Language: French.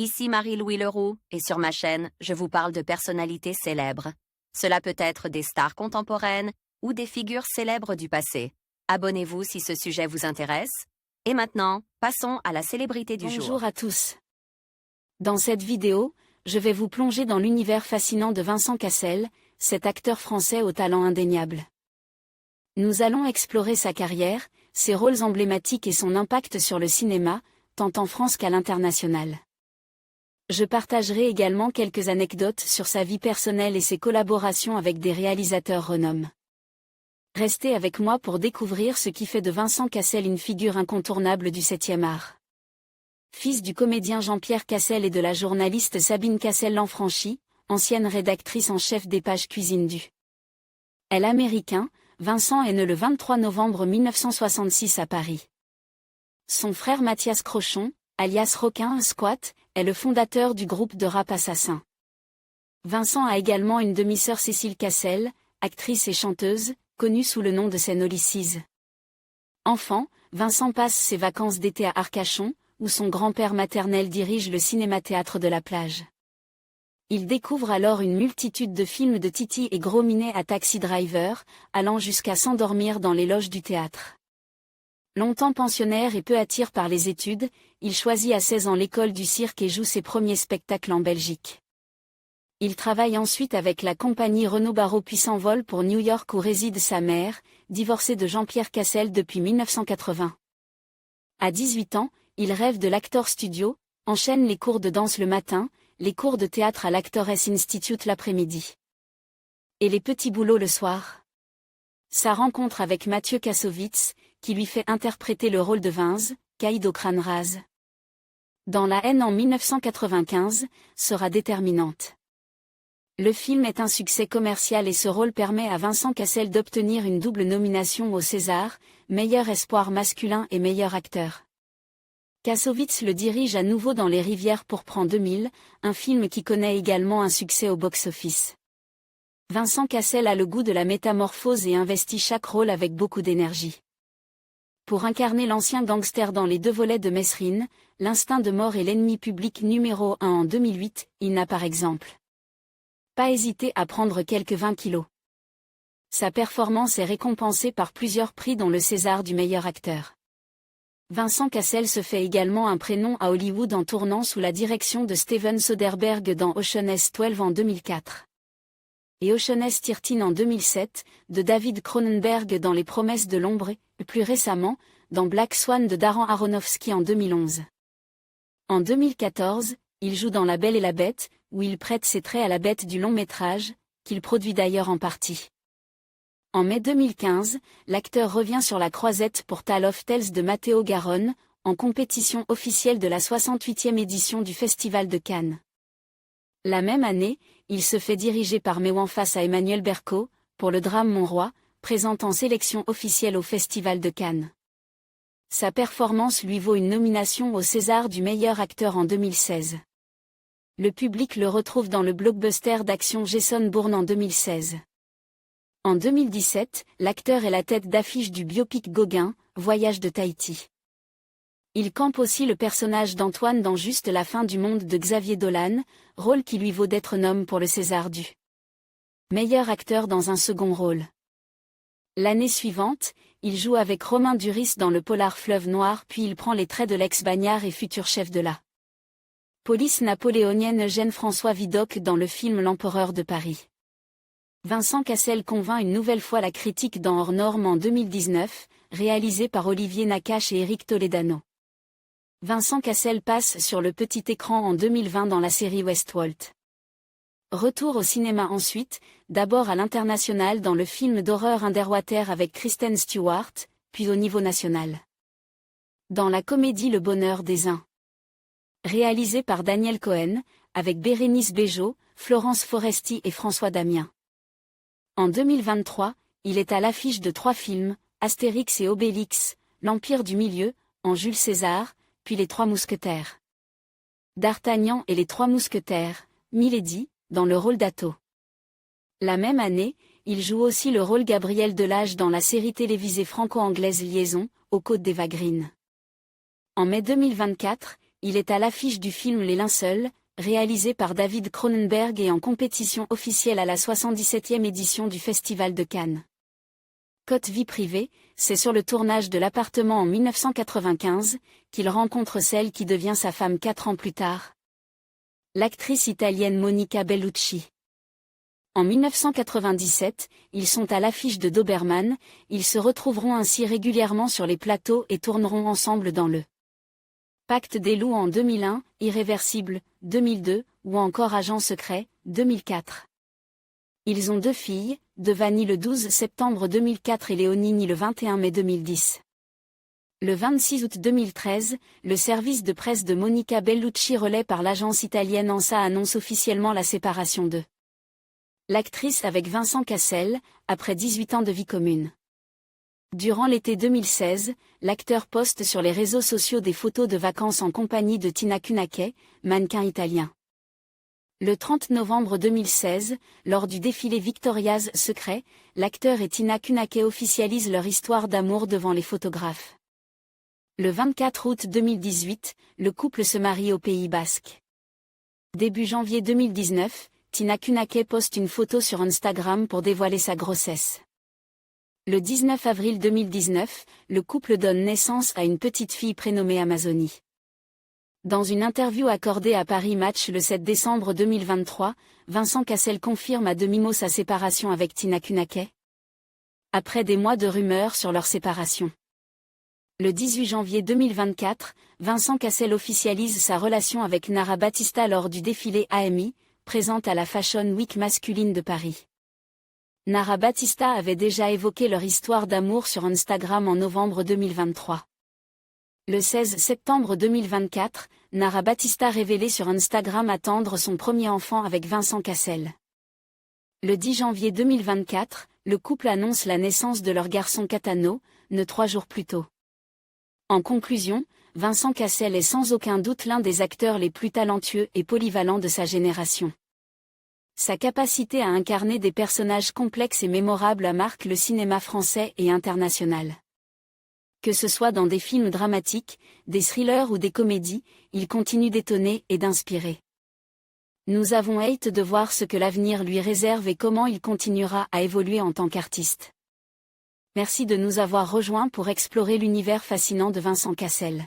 Ici Marie-Louis Leroux, et sur ma chaîne, je vous parle de personnalités célèbres. Cela peut être des stars contemporaines ou des figures célèbres du passé. Abonnez-vous si ce sujet vous intéresse. Et maintenant, passons à la célébrité du jour. Bonjour à tous. Dans cette vidéo, je vais vous plonger dans l'univers fascinant de Vincent Cassel, cet acteur français au talent indéniable. Nous allons explorer sa carrière, ses rôles emblématiques et son impact sur le cinéma, tant en France qu'à l'international. Je partagerai également quelques anecdotes sur sa vie personnelle et ses collaborations avec des réalisateurs renommés. Restez avec moi pour découvrir ce qui fait de Vincent Cassel une figure incontournable du 7e art. Fils du comédien Jean-Pierre Cassel et de la journaliste Sabine Cassel-Lanfranchi, ancienne rédactrice en chef des pages cuisine du Elle américain, Vincent est né le 23 novembre 1966 à Paris. Son frère Mathias Crochon, alias Roquin Squat, est le fondateur du groupe de rap Assassin. Vincent a également une demi-sœur Cécile Cassel, actrice et chanteuse, connue sous le nom de scène Ulysses. Enfant, Vincent passe ses vacances d'été à Arcachon, où son grand-père maternel dirige le cinéma-théâtre de la plage. Il découvre alors une multitude de films de Titi et Gros Minet à Taxi Driver, allant jusqu'à s'endormir dans les loges du théâtre. Longtemps pensionnaire et peu attiré par les études, il choisit à 16 ans l'école du cirque et joue ses premiers spectacles en Belgique. Il travaille ensuite avec la compagnie Renaud Barreau puis s'envole pour New York où réside sa mère, divorcée de Jean-Pierre Cassel depuis 1980. À 18 ans, il rêve de l'Actor Studio, enchaîne les cours de danse le matin, les cours de théâtre à l'Actors Institute l'après-midi. Et les petits boulots le soir. Sa rencontre avec Mathieu Kassovitz, qui lui fait interpréter le rôle de Vince, caïd au crâne rase. Dans La haine en 1995, sera déterminante. Le film est un succès commercial et ce rôle permet à Vincent Cassel d'obtenir une double nomination au César, meilleur espoir masculin et meilleur acteur. Kassovitz le dirige à nouveau dans Les Rivières pourpres en 2000, un film qui connaît également un succès au box-office. Vincent Cassel a le goût de la métamorphose et investit chaque rôle avec beaucoup d'énergie. Pour incarner l'ancien gangster dans les 2 volets de Mesrine, L'instinct de mort et l'ennemi public numéro 1 en 2008, il n'a par exemple pas hésité à prendre quelques 20 kilos. Sa performance est récompensée par plusieurs prix dont le César du meilleur acteur. Vincent Cassel se fait également un prénom à Hollywood en tournant sous la direction de Steven Soderbergh dans Ocean's 12 en 2004. Et Ocean's 13 en 2007, de David Cronenberg dans Les Promesses de l'ombre et, plus récemment, dans Black Swan de Darren Aronofsky en 2011. En 2014, il joue dans La Belle et la Bête, où il prête ses traits à la bête du long-métrage, qu'il produit d'ailleurs en partie. En mai 2015, l'acteur revient sur la croisette pour Tale of Tales de Matteo Garonne, en compétition officielle de la 68e édition du Festival de Cannes. La même année, il se fait diriger par Maïwenn face à Emmanuel Berco, pour le drame Mon Roi, présent en sélection officielle au Festival de Cannes. Sa performance lui vaut une nomination au César du meilleur acteur en 2016. Le public le retrouve dans le blockbuster d'action Jason Bourne en 2016. En 2017, l'acteur est la tête d'affiche du biopic Gauguin, Voyage de Tahiti. Il campe aussi le personnage d'Antoine dans Juste la fin du monde de Xavier Dolan, rôle qui lui vaut d'être nommé pour le César du meilleur acteur dans un second rôle. L'année suivante, il joue avec Romain Duris dans le polar Fleuve Noir puis il prend les traits de l'ex-bagnard et futur chef de la police napoléonienne Eugène-François Vidocq dans le film L'Empereur de Paris. Vincent Cassel convainc une nouvelle fois la critique dans Hors Normes en 2019, réalisé par Olivier Nakache et Éric Toledano. Vincent Cassel passe sur le petit écran en 2020 dans la série Westworld. Retour au cinéma ensuite, d'abord à l'international dans le film d'horreur Underwater avec Kristen Stewart, puis au niveau national. Dans la comédie Le Bonheur des uns. Réalisé par Daniel Cohen, avec Bérénice Bejo, Florence Foresti et François Damien. En 2023, il est à l'affiche de 3 films, Astérix et Obélix, L'Empire du Milieu, en Jules César, puis Les Trois Mousquetaires. D'Artagnan et les Trois Mousquetaires, Milady, dans le rôle d'Athos. La même année, il joue aussi le rôle Gabriel Delage dans la série télévisée franco-anglaise Liaison, aux côtes d'Eva Green. En mai 2024, il est à l'affiche du film Les Linceuls, réalisé par David Cronenberg et en compétition officielle à la 77e édition du Festival de Cannes. Côté vie privée, c'est sur le tournage de l'appartement en 1995 qu'il rencontre celle qui devient sa femme 4 ans plus tard. L'actrice italienne Monica Bellucci. En 1997, ils sont à l'affiche de Doberman, ils se retrouveront ainsi régulièrement sur les plateaux et tourneront ensemble dans le Pacte des loups en 2001, Irréversible, 2002, ou encore Agent secret, 2004. Ils ont 2 filles, Devani le 12 septembre 2004 et Léonini le 21 mai 2010. Le 26 août 2013, le service de presse de Monica Bellucci relaie par l'agence italienne ANSA annonce officiellement la séparation de l'actrice avec Vincent Cassel, après 18 ans de vie commune. Durant l'été 2016, l'acteur poste sur les réseaux sociaux des photos de vacances en compagnie de Tina Kunake, mannequin italien. Le 30 novembre 2016, lors du défilé Victoria's Secret, l'acteur et Tina Kunake officialisent leur histoire d'amour devant les photographes. Le 24 août 2018, le couple se marie au Pays Basque. Début janvier 2019, Tina Kunake poste une photo sur Instagram pour dévoiler sa grossesse. Le 19 avril 2019, le couple donne naissance à une petite fille prénommée Amazonie. Dans une interview accordée à Paris Match le 7 décembre 2023, Vincent Cassel confirme à demi-mot sa séparation avec Tina Kunake. Après des mois de rumeurs sur leur séparation. Le 18 janvier 2024, Vincent Cassel officialise sa relation avec Nara Batista lors du défilé AMI, présente à la Fashion Week masculine de Paris. Nara Batista avait déjà évoqué leur histoire d'amour sur Instagram en novembre 2023. Le 16 septembre 2024, Nara Batista révélait sur Instagram attendre son premier enfant avec Vincent Cassel. Le 10 janvier 2024, le couple annonce la naissance de leur garçon Catano, né 3 jours plus tôt. En conclusion, Vincent Cassel est sans aucun doute l'un des acteurs les plus talentueux et polyvalents de sa génération. Sa capacité à incarner des personnages complexes et mémorables marque le cinéma français et international. Que ce soit dans des films dramatiques, des thrillers ou des comédies, il continue d'étonner et d'inspirer. Nous avons hâte de voir ce que l'avenir lui réserve et comment il continuera à évoluer en tant qu'artiste. Merci de nous avoir rejoints pour explorer l'univers fascinant de Vincent Cassel.